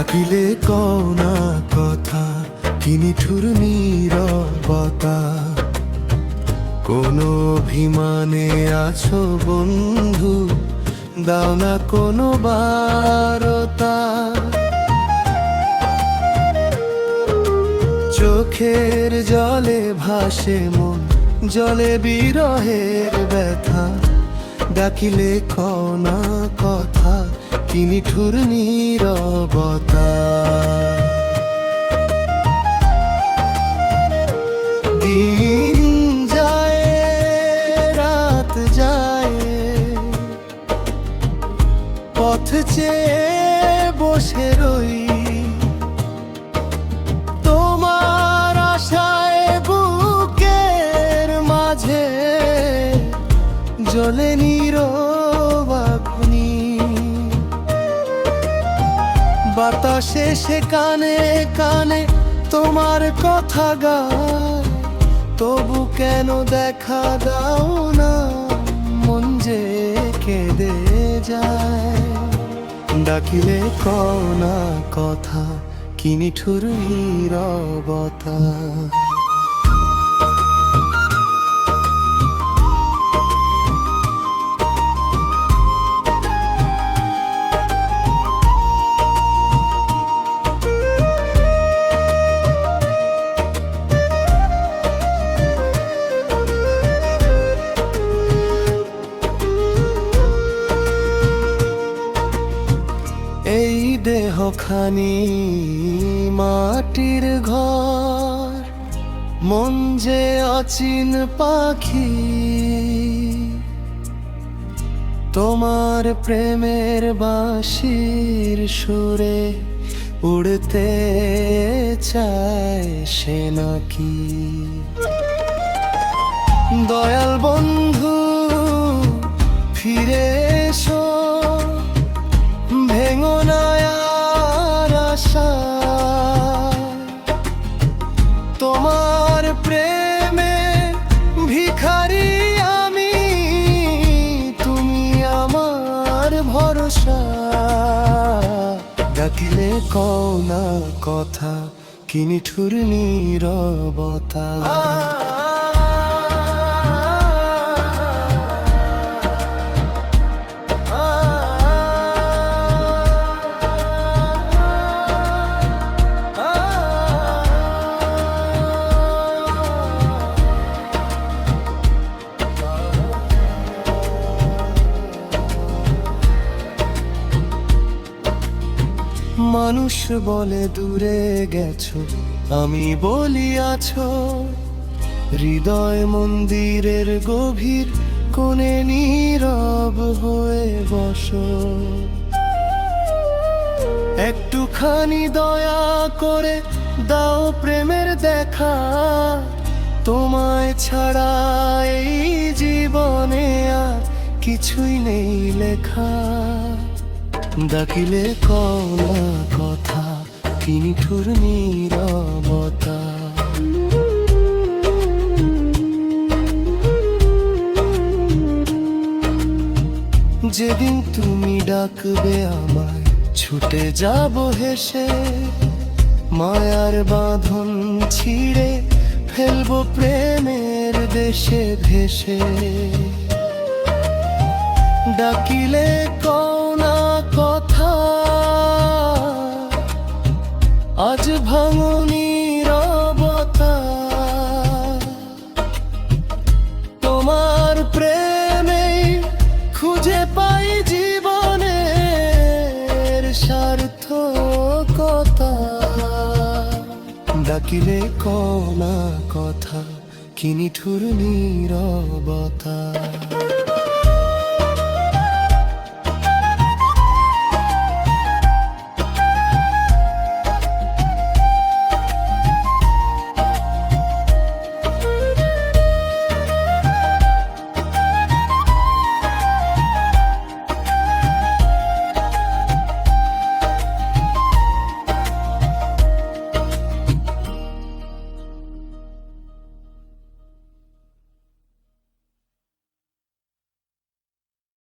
ডাকিলে কওনা কথা, কি নিঠুর নীরবতা। কোন অভিমানে আছো বন্ধু, দাও না কোনো বারতা। চোখের জলে ভাসে মন, জলে বিরহের ব্যথা। ডাকিলে কওনা কথা, কি নিঠুর নীরবতা। দিন যায় রাত যায়, পথ চেয়ে বসে রই। তোমার আশায় বুকের মাঝে জ্বলে নীরব আগুনি। বাতাসে সে কানে কানে তোমার কথা গায়, তবু কেন দেখা দাও না, মন যে কেঁদে যায়। ডাকিলে কওনা কথা, কি নিঠুর নীরবতা। এই দেহখানি মাটির ঘর, মন যে অচিন পাখি। তোমার প্রেমের বাঁশির সুরে উড়তে চায় সে নাকি। দয়াল বন্ধু ফিরে এসো, ভেঙো না আর আশা। তোমার প্রেমে ভিখারি আমি, তুমি আমার ভরসা। ডাকিলে কওনা কথা, কি নিঠুর নীরবতা। মানুষ বলে দূরে গেছো, আমি বলি আছো। হৃদয় মন্দিরের গভীর কোণে নীরব হয়ে বসো। একটুখানি দয়া করে দাও প্রেমের দেখা, তোমায় ছাড়া এই জীবনে আর কিছুই নেই লেখা। ডাকিলে কওনা কথা, কি নিঠুর নীরবতা। যেদিন তুমি ডাকবে আমায়, ছুটে যাব হেসে। মায়ার বাঁধন ছিঁড়ে ফেলবো প্রেমের দেশে ভেসে। ডাকিলে কওনা কথা, আজ ভাঙো নীরবতা। তোমার প্রেমে খুঁজে পাই জীবনের সার্থকতা। ডাকিলে কওনা কথা, কি নিঠুর নীরবতা।